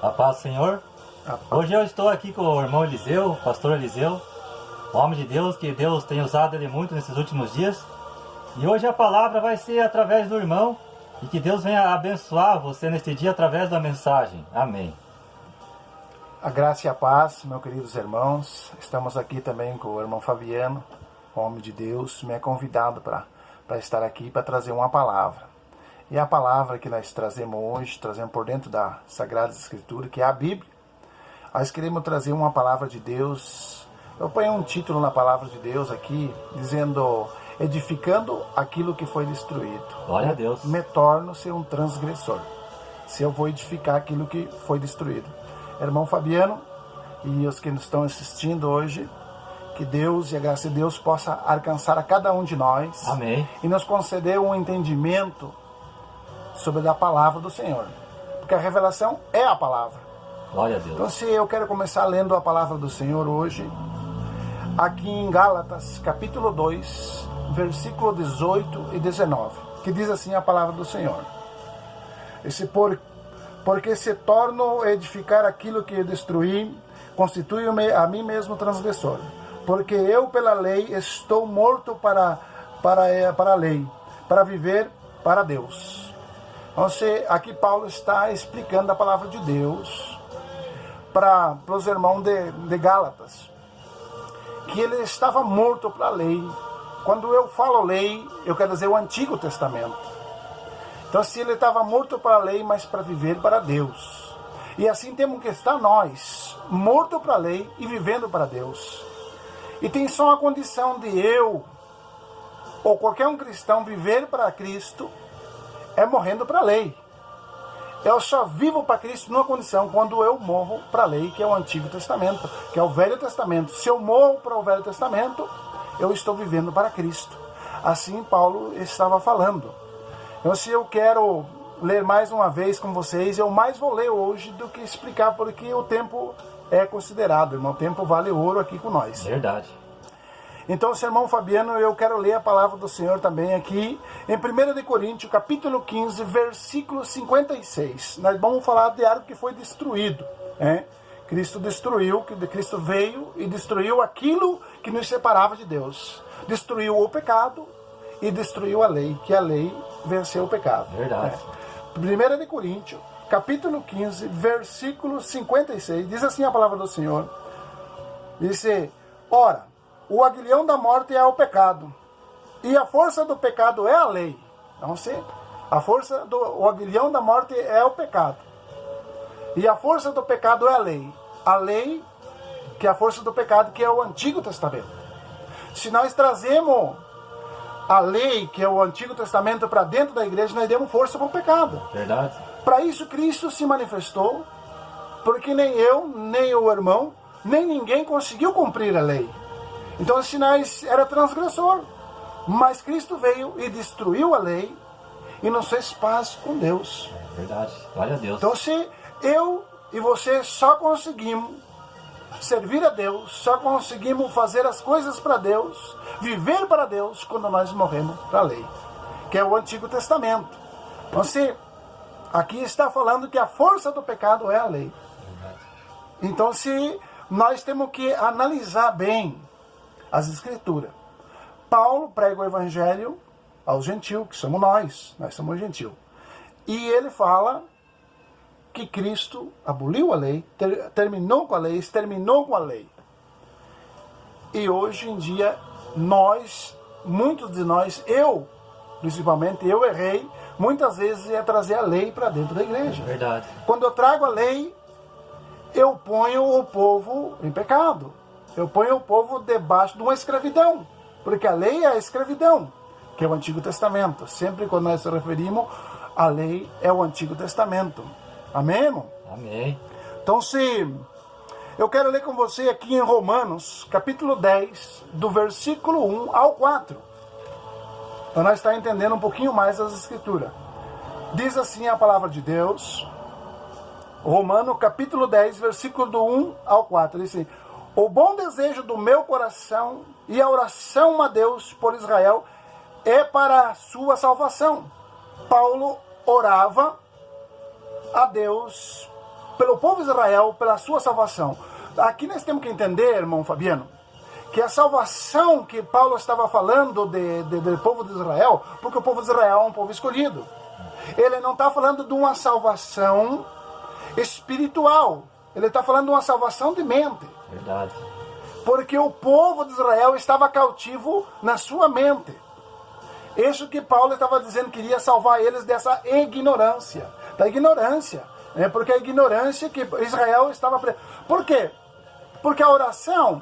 A paz do Senhor. Hoje eu estou aqui com o irmão Eliseu, o pastor Eliseu, homem de Deus, que Deus tem usado ele muito nesses últimos dias. E hoje a palavra vai ser através do irmão, e que Deus venha abençoar você neste dia através da mensagem. Amém. A graça e a paz, meus queridos irmãos. Estamos aqui também com o irmão Fabiano, homem de Deus, me é convidado para estar aqui para trazer uma palavra. E a palavra que nós trazemos hoje, trazemos por dentro da Sagrada Escritura, que é a Bíblia. Nós queremos trazer uma palavra de Deus. Eu ponho um título na palavra de Deus aqui, dizendo: edificando aquilo que foi destruído. Glória a Deus. Me torno-se um transgressor, se eu vou edificar aquilo que foi destruído. Irmão Fabiano e os que nos estão assistindo hoje, que Deus e a graça de Deus possa alcançar a cada um de nós. Amém. E nos conceder um entendimento sobre a palavra do Senhor, porque a revelação é a palavra. Glória a Deus. Então, se eu quero começar lendo a palavra do Senhor hoje, aqui em Gálatas, capítulo 2, versículo 18 e 19, que diz assim a palavra do Senhor: porque se torno a edificar aquilo que destruí, constituo-me a mim mesmo transgressor, porque eu pela lei estou morto para a lei, para viver para Deus. Então, aqui Paulo está explicando a palavra de Deus para os irmãos de Gálatas, que ele estava morto para a lei. Quando eu falo lei, eu quero dizer o Antigo Testamento. Então, se ele estava morto para a lei, mas para viver para Deus. E assim temos que estar nós, morto para a lei e vivendo para Deus. E tem só a condição de eu, ou qualquer um cristão, viver para Cristo, é morrendo para a lei. Eu só vivo para Cristo numa condição, quando eu morro para a lei, que é o Antigo Testamento, que é o Velho Testamento. Se eu morro para o Velho Testamento, eu estou vivendo para Cristo. Assim Paulo estava falando. Então, se eu quero ler mais uma vez com vocês, eu mais vou ler hoje do que explicar, porque o tempo é considerado, irmão. O tempo vale ouro aqui com nós. Verdade. Então, irmão Fabiano, eu quero ler a palavra do Senhor também aqui, em 1 Coríntios, capítulo 15, versículo 56. Nós vamos falar de algo que foi destruído. Cristo destruiu, Cristo veio e destruiu aquilo que nos separava de Deus. Destruiu o pecado e destruiu a lei, que a lei venceu o pecado. Verdade. 1 Coríntios, capítulo 15, versículo 56, diz assim a palavra do Senhor. Diz: ora, o aguilhão da morte é o pecado, e a força do pecado é a lei. Então, o aguilhão da morte é o pecado, e a força do pecado é a lei. A lei, que é a força do pecado, que é o Antigo Testamento. Se nós trazemos a lei, que é o Antigo Testamento, para dentro da igreja, nós demos força para o pecado. Verdade. Para isso Cristo se manifestou, porque nem eu, nem o irmão, nem ninguém conseguiu cumprir a lei. Então, se nós era transgressor, mas Cristo veio e destruiu a lei e nos fez paz com Deus. Verdade. Glória a Deus. Então, se eu e você só conseguimos servir a Deus, só conseguimos fazer as coisas para Deus, viver para Deus, quando nós morremos para a lei, que é o Antigo Testamento. Então, aqui está falando que a força do pecado é a lei. Então, nós temos que analisar bem as Escrituras. Paulo prega o Evangelho aos gentios, que somos nós somos gentios. E ele fala que Cristo aboliu a lei, terminou com a lei, exterminou com a lei. E hoje em dia, muitos de nós, principalmente eu errei, muitas vezes é trazer a lei para dentro da igreja. Verdade. Quando eu trago a lei, eu ponho o povo em pecado. Eu ponho o povo debaixo de uma escravidão, porque a lei é a escravidão, que é o Antigo Testamento. Sempre quando nós nos referimos, a lei é o Antigo Testamento. Amém, irmão? Amém. Então, eu quero ler com você aqui em Romanos, capítulo 10, do versículo 1 ao 4. Para nós estar entendendo um pouquinho mais as Escrituras. Diz assim a palavra de Deus, Romanos, capítulo 10, versículo do 1 ao 4. Diz assim: o bom desejo do meu coração e a oração a Deus por Israel é para a sua salvação. Paulo orava a Deus pelo povo de Israel, pela sua salvação. Aqui nós temos que entender, irmão Fabiano, que a salvação que Paulo estava falando do povo de Israel, porque o povo de Israel é um povo escolhido. Ele não está falando de uma salvação espiritual. Ele está falando de uma salvação de mente. Verdade. Porque o povo de Israel estava cautivo na sua mente. Isso que Paulo estava dizendo, queria salvar eles dessa ignorância. Da ignorância. Né? Porque a ignorância que Israel estava... Por quê? Porque a oração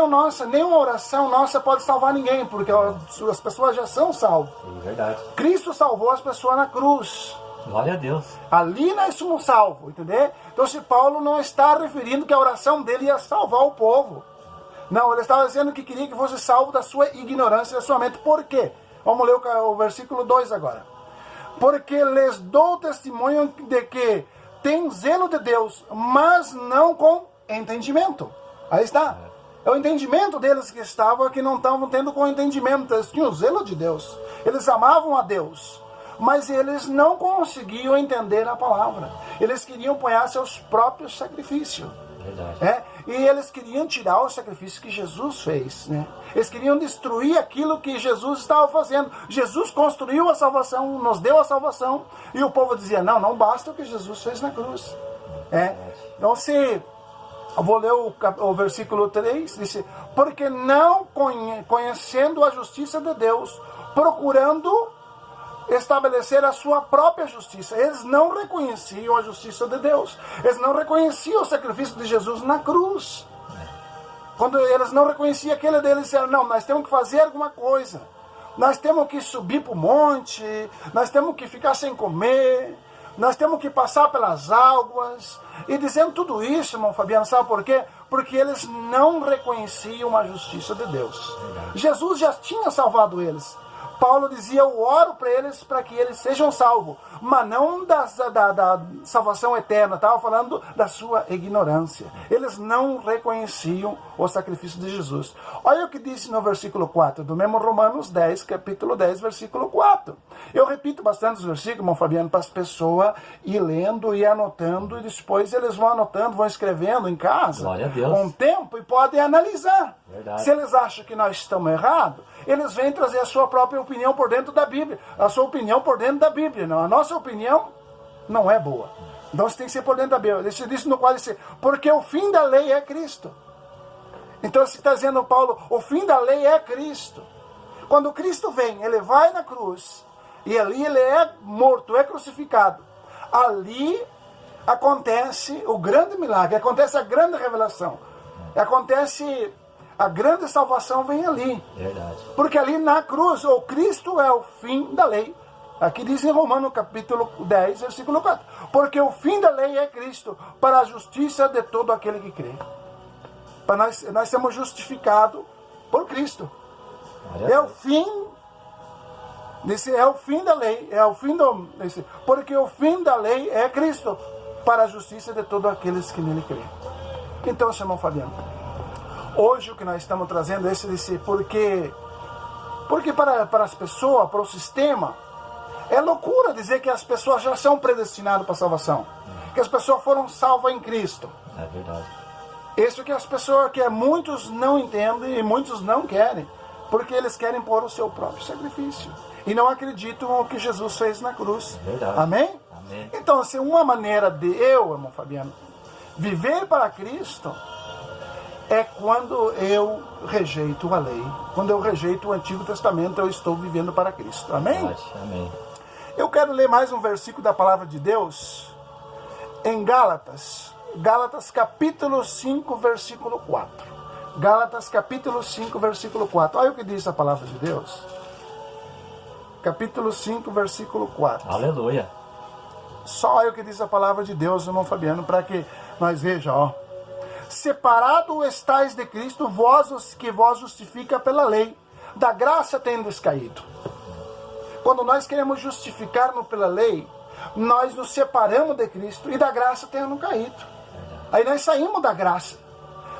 nossa, nenhuma oração nossa pode salvar ninguém, porque as pessoas já são salvas. Sim, verdade. Cristo salvou as pessoas na cruz. Glória a Deus. Ali nós somos salvos, entendeu? Então, se Paulo não está referindo que a oração dele ia salvar o povo. Não, ele estava dizendo que queria que fosse salvo da sua ignorância, da sua mente. Por quê? Vamos ler o versículo 2 agora. Porque lhes dou testemunho de que tem zelo de Deus, mas não com entendimento. Aí está. É o entendimento deles que não estavam tendo com entendimento. Eles tinham o zelo de Deus. Eles amavam a Deus. Mas eles não conseguiam entender a palavra. Eles queriam apoiar seus próprios sacrifícios. Verdade. E eles queriam tirar o sacrifício que Jesus fez. Né? Eles queriam destruir aquilo que Jesus estava fazendo. Jesus construiu a salvação, nos deu a salvação. E o povo dizia, não basta o que Jesus fez na cruz. Então, eu vou ler o versículo 3, diz, porque não conhecendo a justiça de Deus, procurando estabelecer a sua própria justiça. Eles não reconheciam a justiça de Deus. Eles não reconheciam o sacrifício de Jesus na cruz. Quando eles não reconheciam aquele deles, disseram, não, nós temos que fazer alguma coisa. Nós temos que subir para o monte, nós temos que ficar sem comer, nós temos que passar pelas águas. E dizendo tudo isso, irmão Fabiano, sabe por quê? Porque eles não reconheciam a justiça de Deus. Jesus já tinha salvado eles. Paulo dizia, eu oro para eles para que eles sejam salvos, mas não da salvação eterna, estava falando da sua ignorância. Eles não reconheciam o sacrifício de Jesus. Olha o que diz no versículo 4, do mesmo Romanos 10, capítulo 10, versículo 4. Eu repito bastante os versículos, irmão Fabiano, para as pessoas ir lendo e anotando, e depois eles vão anotando, vão escrevendo em casa, com o tempo, e podem analisar. Verdade. Se eles acham que nós estamos errados, eles vêm trazer a sua própria opinião por dentro da Bíblia. A sua opinião por dentro da Bíblia. Não, a nossa opinião não é boa. Então você tem que ser por dentro da Bíblia. Ele disse no qual dizer, porque o fim da lei é Cristo. Então você está dizendo, Paulo, o fim da lei é Cristo. Quando Cristo vem, ele vai na cruz, e ali ele é morto, é crucificado. Ali acontece o grande milagre, acontece a grande revelação. Acontece... A grande salvação vem ali. Verdade. Porque ali na cruz, o Cristo é o fim da lei. Aqui diz em Romanos capítulo 10, versículo 4. Porque o fim da lei é Cristo, para a justiça de todo aquele que crê. Para nós sermos justificados por Cristo. É o fim. É o fim da lei. É o fim do. Porque o fim da lei é Cristo, para a justiça de todos aqueles que nele crê. Então, irmão Fabiano, hoje o que nós estamos trazendo é esse porque para as pessoas, para o sistema, é loucura dizer que as pessoas já são predestinadas para a salvação. Que as pessoas foram salvas em Cristo. É verdade. Isso que as pessoas, que muitos não entendem e muitos não querem. Porque eles querem pôr o seu próprio sacrifício. E não acreditam no que Jesus fez na cruz. Verdade. Amém? Amém. Então, se uma maneira de irmão Fabiano, viver para Cristo... é quando eu rejeito a lei. Quando eu rejeito o Antigo Testamento, eu estou vivendo para Cristo. Amém? Amém. Eu quero ler mais um versículo da Palavra de Deus em Gálatas. Gálatas capítulo 5, versículo 4. Gálatas capítulo 5, versículo 4. Olha o que diz a Palavra de Deus. Capítulo 5, versículo 4. Aleluia. Só olha o que diz a Palavra de Deus, irmão Fabiano, para que nós vejamos, separado estais de Cristo, vós que vós justifica pela lei, da graça tendes caído. Quando nós queremos justificar-nos pela lei, nós nos separamos de Cristo e da graça temos caído. Aí nós saímos da graça.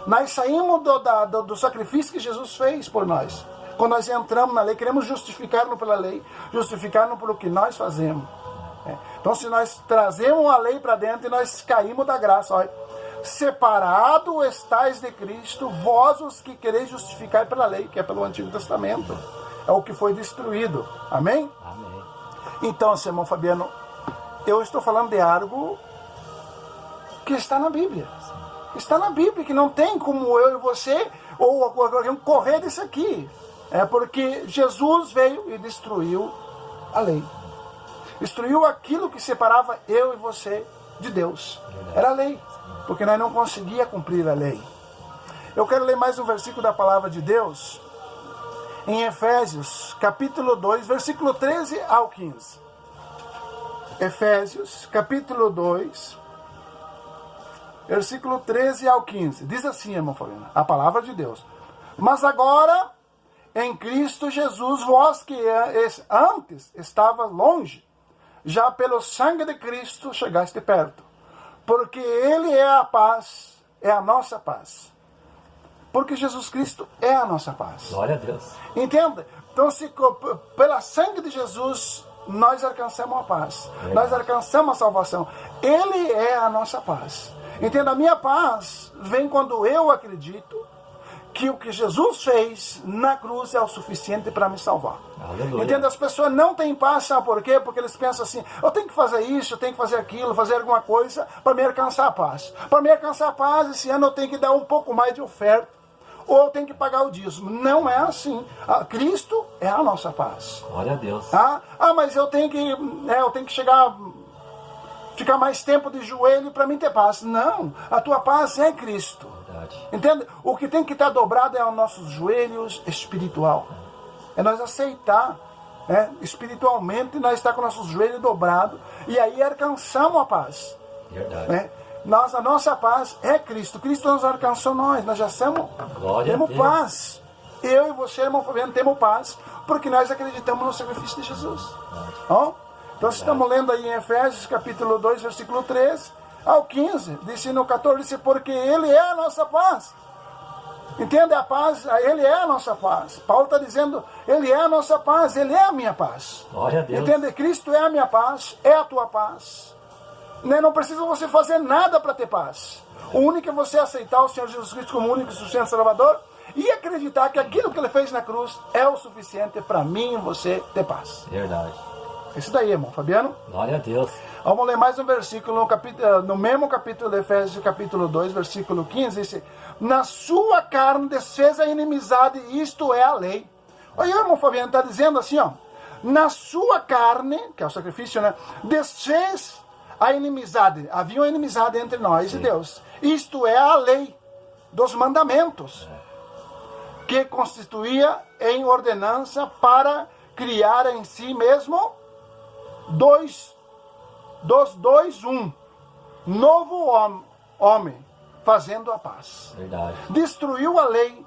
Nós saímos do sacrifício que Jesus fez por nós. Quando nós entramos na lei, queremos justificar-nos pela lei, justificar-nos pelo que nós fazemos. Então, se nós trazemos a lei para dentro e nós caímos da graça, olha, separado estais de Cristo, vós os que quereis justificar pela lei, que é pelo Antigo Testamento. É o que foi destruído. Amém? Amém. Então, seu irmão Fabiano, eu estou falando de algo que está na Bíblia. Está na Bíblia, que não tem como eu e você ou alguém correr disso aqui. É porque Jesus veio e destruiu a lei. Destruiu aquilo que separava eu e você de Deus. Era a lei, porque nós não conseguíamos cumprir a lei. Eu quero ler mais um versículo da palavra de Deus, em Efésios, capítulo 2, versículo 13 ao 15. Efésios, capítulo 2, versículo 13 ao 15. Diz assim, irmão Fabiano, a palavra de Deus. Mas agora, em Cristo Jesus, vós que antes estava longe, já pelo sangue de Cristo chegaste perto. Porque Ele é a paz, é a nossa paz. Porque Jesus Cristo é a nossa paz. Glória a Deus. Entenda? Então, se pela sangue de Jesus, nós alcançamos a paz. Nós alcançamos a salvação. Ele é a nossa paz. Entenda, a minha paz vem quando eu acredito que o que Jesus fez na cruz é o suficiente para me salvar. Aleluia. Entenda, as pessoas não têm paz, sabe por quê? Porque eles pensam assim, eu tenho que fazer isso, eu tenho que fazer aquilo, fazer alguma coisa para me alcançar a paz. Para me alcançar a paz, esse ano eu tenho que dar um pouco mais de oferta, ou eu tenho que pagar o dízimo. Não é assim. Cristo é a nossa paz. Glória a Deus. Mas eu tenho que ficar mais tempo de joelho para mim ter paz. Não, a tua paz é Cristo. Verdade. Entende? O que tem que estar dobrado é os nossos joelhos espiritual. É nós aceitar, espiritualmente, nós estar com nossos joelhos dobrados e aí alcançamos a paz. Verdade. A nossa paz é Cristo. Cristo nos alcançou nós já temos paz. Eu e você, irmão Fabiano, temos paz porque nós acreditamos no sacrifício de Jesus. Então, estamos lendo aí em Efésios, capítulo 2, versículo 13 ao 15. Disse no 14, disse, porque Ele é a nossa paz. Entende? A paz, Ele é a nossa paz. Paulo está dizendo, Ele é a nossa paz, Ele é a minha paz. Glória a Deus. Entende? Cristo é a minha paz, é a tua paz. Não precisa você fazer nada para ter paz. O único é você aceitar o Senhor Jesus Cristo como único e suficiente Salvador e acreditar que aquilo que Ele fez na cruz é o suficiente para mim e você ter paz. Verdade. Isso daí, irmão Fabiano. Glória a Deus. Vamos ler mais um versículo no mesmo capítulo de Efésios, capítulo 2, versículo 15. Diz, na sua carne desfez a inimizade, isto é a lei. Olha, o irmão Fabiano está dizendo assim, na sua carne, que é o sacrifício, desfez a inimizade. Havia uma inimizade entre nós e Deus. Isto é a lei dos mandamentos, que constituía em ordenança para criar em si mesmo um novo homem, fazendo a paz. Verdade. Destruiu a lei,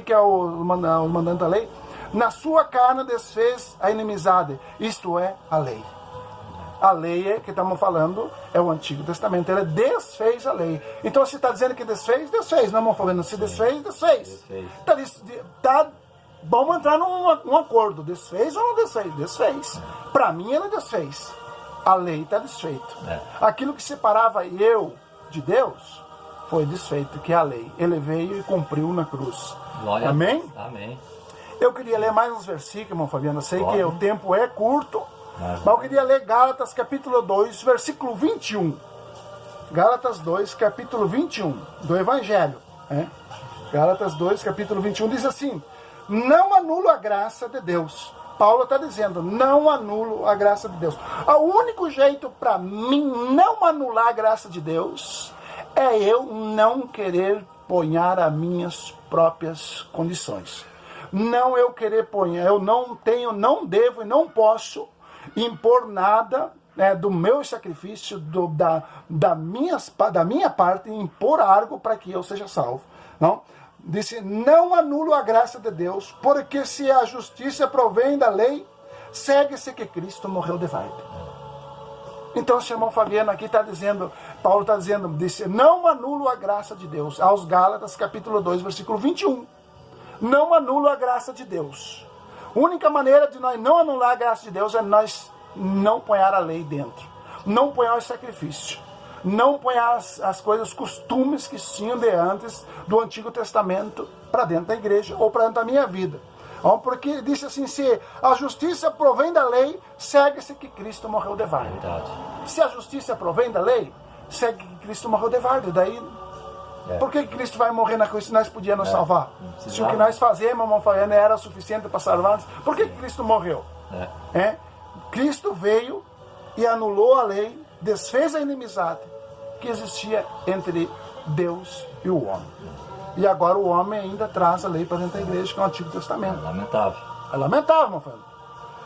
que é o mandante da lei. Na sua carne desfez a inimizade, isto é a lei. A lei que estamos falando é o Antigo Testamento. Ele desfez a lei. Então, se está dizendo que desfez, não estamos falando. Se desfez. Vamos entrar num acordo. Desfez ou não desfez? Desfez. Para mim, ele desfez. A lei está desfeita. Aquilo que separava eu de Deus foi desfeito, que é a lei. Ele veio e cumpriu na cruz. Glória Amém? a Deus. Amém. Eu queria ler mais uns versículos, irmão Fabiano. Eu sei que o tempo é curto. Mas eu queria ler Gálatas capítulo 2, versículo 21. Gálatas 2, capítulo 21, do Evangelho. Gálatas 2, capítulo 21, diz assim, não anulo a graça de Deus. Paulo está dizendo, não anulo a graça de Deus. O único jeito para mim não anular a graça de Deus é eu não querer ponhar as minhas próprias condições. Não eu querer ponhar, eu não devo e não posso impor nada do meu sacrifício, da minha parte, impor algo para que eu seja salvo. Não? Disse, não anulo a graça de Deus, porque se a justiça provém da lei, segue-se que Cristo morreu de verdade. Então, o irmão Fabiano aqui está dizendo, Paulo está dizendo, disse, não anulo a graça de Deus, aos Gálatas capítulo 2, versículo 21. Não anulo a graça de Deus. A única maneira de nós não anular a graça de Deus é nós não ponhar a lei dentro, não ponhar o sacrifício, não ponhar as coisas, os costumes que tinham de antes do Antigo Testamento para dentro da igreja ou para dentro da minha vida. Porque disse assim, se a justiça provém da lei, segue-se que Cristo morreu de várdea. Se a justiça provém da lei, segue que Cristo morreu de várdea. Daí, por que Cristo vai morrer na cruz se nós podíamos nos salvar? Se o que nós fazemos, irmão Fabiano, era suficiente para salvar-nos, por que Cristo morreu? Cristo veio e anulou a lei, desfez a inimizade que existia entre Deus e o homem. E agora o homem ainda traz a lei para dentro da igreja, que é o Antigo Testamento. É lamentável. É lamentável, meu filho.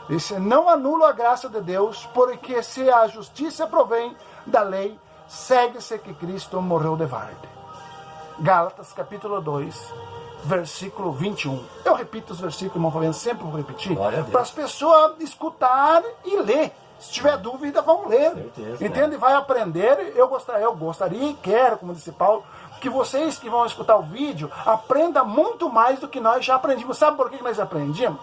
Isso não anula a graça de Deus, porque se a justiça provém da lei, segue-se que Cristo morreu de várdea. Gálatas capítulo 2, versículo 21. Eu repito os versículos, irmão Fabiano, sempre vou repetir, para as pessoas escutar e ler. Se tiver dúvida, vão ler. Certeza, entende? Vai aprender. Eu gostaria e quero, como disse Paulo, que vocês que vão escutar o vídeo aprendam muito mais do que nós já aprendimos. Sabe por que nós aprendemos?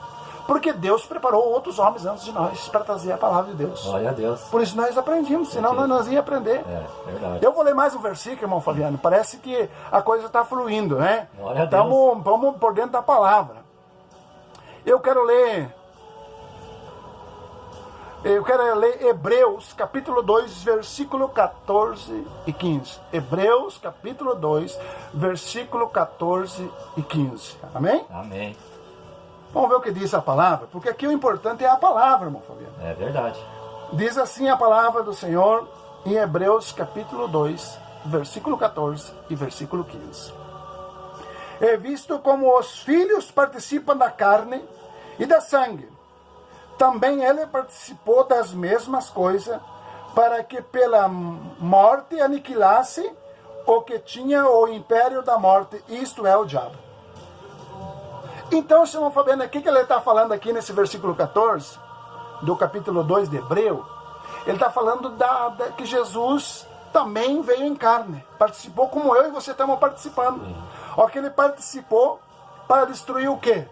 Porque Deus preparou outros homens antes de nós para trazer a palavra de Deus. Glória a Deus. Por isso nós aprendimos, senão nós ia aprender. Verdade. Eu vou ler mais um versículo, irmão Fabiano. Parece que a coisa está fluindo, né? Glória a Deus. Vamos por dentro da palavra. Eu quero ler Hebreus, capítulo 2, versículo 14 e 15. Hebreus, capítulo 2, versículo 14 e 15. Amém? Amém. Vamos ver o que diz a palavra, porque aqui o importante é a palavra, irmão Fabiano. É verdade. Diz assim a palavra do Senhor em Hebreus, capítulo 2, versículo 14 e versículo 15. É visto como os filhos participam da carne e da sangue, também ele participou das mesmas coisas, para que pela morte aniquilasse o que tinha o império da morte, isto é, o diabo. Então, irmão Fabiano, o que ele está falando aqui nesse versículo 14, do capítulo 2 de Hebreu? Ele está falando que Jesus também veio em carne, participou como eu e você estamos participando. Ó, que ele participou para destruir o quê?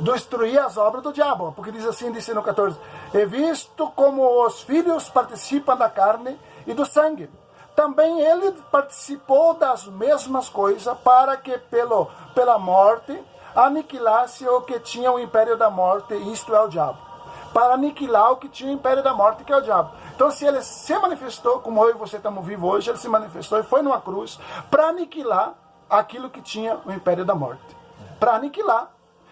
Destruir as obras do diabo, porque diz assim, disse no 14, é visto como os filhos participam da carne e do sangue, também ele participou das mesmas coisas, para que pela morte aniquilasse o que tinha o império da morte, isto é, o diabo. Para aniquilar o que tinha o império da morte, que é o diabo. Então, se ele se manifestou, como eu e você estamos vivos hoje, ele se manifestou e foi numa cruz para aniquilar aquilo que tinha o império da morte. Para aniquilar.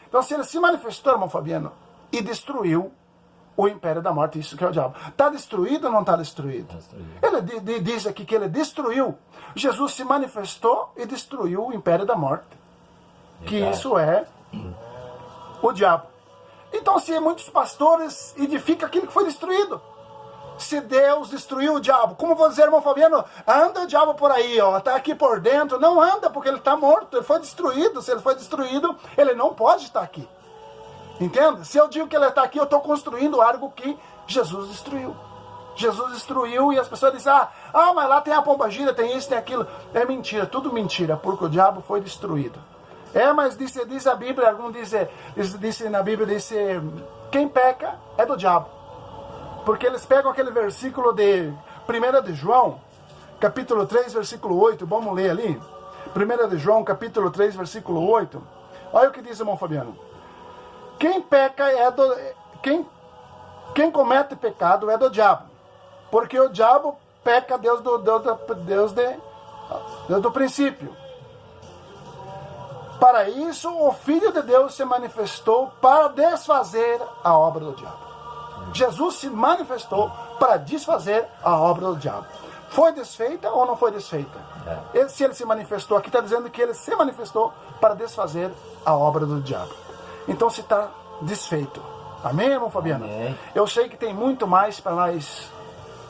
Então, se ele se manifestou, irmão Fabiano, e destruiu o império da morte, isso que é o diabo. Está destruído ou não está destruído? Ele diz aqui que ele destruiu. Jesus se manifestou e destruiu o império da morte. Que isso é o diabo. Então, se muitos pastores edificam aquilo que foi destruído, se Deus destruiu o diabo, como vou dizer, irmão Fabiano, anda o diabo por aí, ó, está aqui por dentro, não anda porque ele está morto, ele foi destruído. Se ele foi destruído, ele não pode estar aqui. Entende? Se eu digo que ele está aqui, eu estou construindo algo que Jesus destruiu. Jesus destruiu e as pessoas dizem, mas lá tem a pombagira, tem isso, tem aquilo. É mentira, tudo mentira, porque o diabo foi destruído. Mas diz a Bíblia, alguns dizem na Bíblia, quem peca é do diabo. Porque eles pegam aquele versículo de 1 de João, capítulo 3, versículo 8, vamos ler ali. 1 de João, capítulo 3, versículo 8. Olha o que diz, irmão Fabiano. Quem peca quem comete pecado é do diabo. Porque o diabo peca desde o princípio. Para isso, o Filho de Deus se manifestou para desfazer a obra do diabo. Jesus se manifestou para desfazer a obra do diabo. Foi desfeita ou não foi desfeita? Se ele se manifestou, aqui está dizendo que ele se manifestou para desfazer a obra do diabo. Então se está desfeito. Amém, irmão Fabiano? Amém. Eu sei que tem muito mais para nós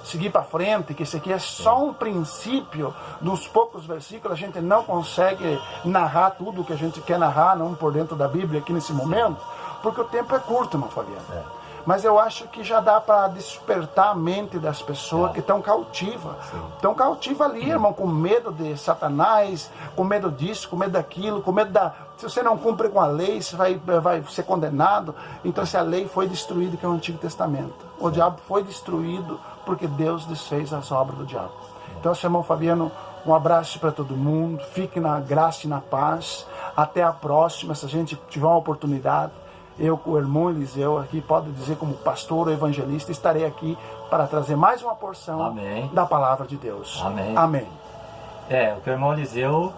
seguir para frente, que isso aqui é só um princípio dos poucos versículos. A gente não consegue narrar tudo o que a gente quer narrar, não por dentro da Bíblia aqui nesse momento, porque o tempo é curto, irmão Fabiano. Mas eu acho que já dá para despertar a mente das pessoas que estão cautivas. Estão cautivas ali, irmão, com medo de Satanás, com medo disso, com medo daquilo, com medo da... Se você não cumpre com a lei, você vai ser condenado. Então, se a lei foi destruída, que é o Antigo Testamento. O diabo foi destruído porque Deus desfez as obras do diabo. Então, irmão Fabiano, um abraço para todo mundo. Fique na graça e na paz. Até a próxima. Se a gente tiver uma oportunidade, eu com o irmão Eliseu aqui, pode dizer como pastor ou evangelista, estarei aqui para trazer mais uma porção da palavra de Deus. Amém. Amém. O que o irmão Eliseu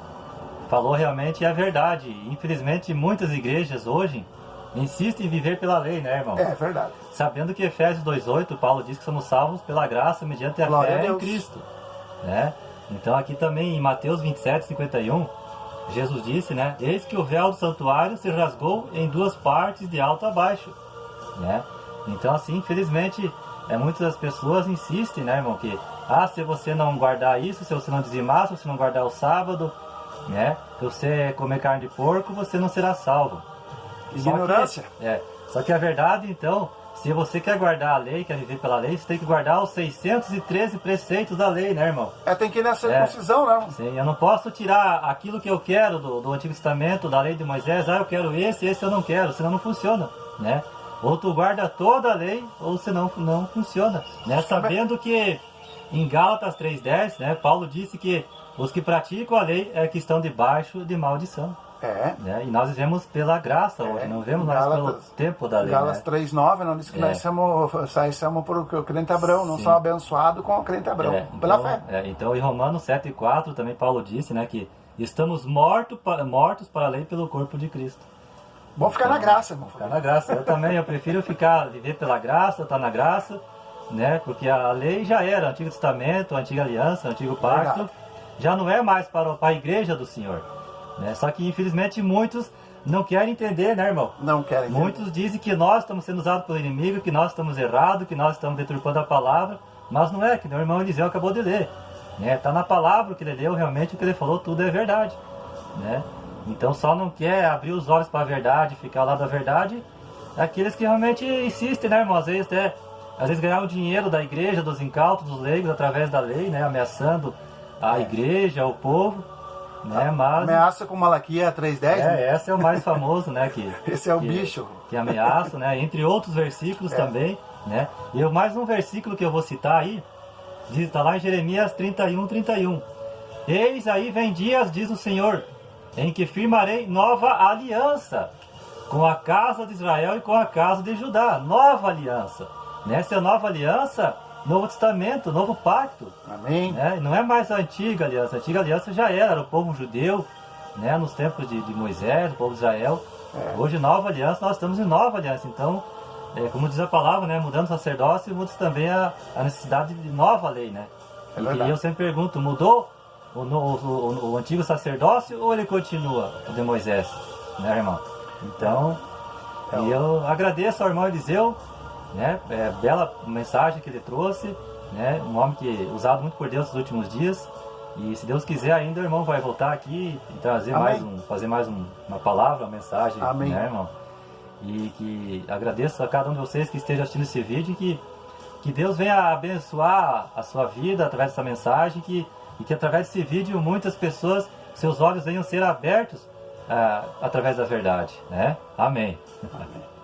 falou realmente é verdade. Infelizmente, muitas igrejas hoje insistem em viver pela lei, né, irmão? É verdade. Sabendo que Efésios 2:8, Paulo diz que somos salvos pela graça mediante a Glória fé a em Cristo. Né? Então aqui também em Mateus 27:51, Jesus disse, né? Eis que o véu do santuário se rasgou em duas partes, de alto a baixo. Né? Então assim, infelizmente, muitas das pessoas insistem, né, irmão? Que, se você não guardar isso, se você não dizimar, se você não guardar o sábado, né? Se você comer carne de porco, você não será salvo. Ignorância. Só que a verdade, então, se você quer guardar a lei, quer viver pela lei, você tem que guardar os 613 preceitos da lei, né, irmão? Tem que ir na circuncisão, né? Sim, eu não posso tirar aquilo que eu quero do Antigo Testamento, da lei de Moisés. Eu quero esse eu não quero, senão não funciona, né? Ou tu guarda toda a lei, ou senão não funciona, né? Sabendo que em Gálatas 3:10, né, Paulo disse que os que praticam a lei que estão debaixo de maldição. Né? E nós vivemos pela graça hoje, não vivemos mais pelo tempo da lei. Gálatas 3:9 não diz que nós somos por o crente Abraão, não somos abençoados com o crente Abraão, pela fé. Então em Romanos 7:4 também Paulo disse, né, que estamos mortos para a lei pelo corpo de Cristo. Vamos ficar na graça, irmão. Ficar na graça. Eu prefiro viver pela graça, estar na graça, né? Porque a lei já era, o Antigo Testamento, a Antiga Aliança, o Antigo Pacto, já não é mais para a igreja do Senhor. Né? Só que infelizmente muitos não querem entender, né, irmão? Não querem entender. Muitos dizem que nós estamos sendo usados pelo inimigo, que nós estamos errados, que nós estamos deturpando a palavra, mas não é, que o irmão Eliseu acabou de ler. Está na palavra o que ele leu, realmente o que ele falou, tudo é verdade. Né? Então só não quer abrir os olhos para a verdade, ficar ao lado da verdade, aqueles que realmente insistem, né, irmão? Às vezes ganhar o dinheiro da igreja, dos incautos, dos leigos, através da lei, né, ameaçando a igreja, o povo. Né, mas... Ameaça com Malaquias 3:10, né? Esse é o mais famoso, né? Esse é o bicho. Que ameaça, né? Entre outros versículos também, né? E mais um versículo que eu vou citar aí, está lá em Jeremias 31:31. Eis aí vem dias, diz o Senhor, em que firmarei nova aliança com a casa de Israel e com a casa de Judá. Nova aliança. Nessa nova aliança, Novo Testamento, Novo Pacto. Amém. Né? Não é mais a antiga aliança. A antiga aliança já era o povo judeu, né? Nos tempos de Moisés, o povo de Israel. Hoje, nova aliança, nós estamos em nova aliança. Então, como diz a palavra, né? Mudando o sacerdócio, muda também a necessidade de nova lei, né? E eu sempre pergunto, mudou o antigo sacerdócio ou ele continua o de Moisés? Né, irmão? Então, e eu agradeço ao irmão Eliseu, né? Bela mensagem que ele trouxe, né? Um homem usado muito por Deus nos últimos dias. E se Deus quiser ainda, o irmão vai voltar aqui e trazer fazer mais uma palavra, uma mensagem, né, irmão? E que agradeço a cada um de vocês que esteja assistindo esse vídeo e que Deus venha abençoar a sua vida através dessa mensagem e que através desse vídeo muitas pessoas, seus olhos venham ser abertos através da verdade, né? Amém. Amém.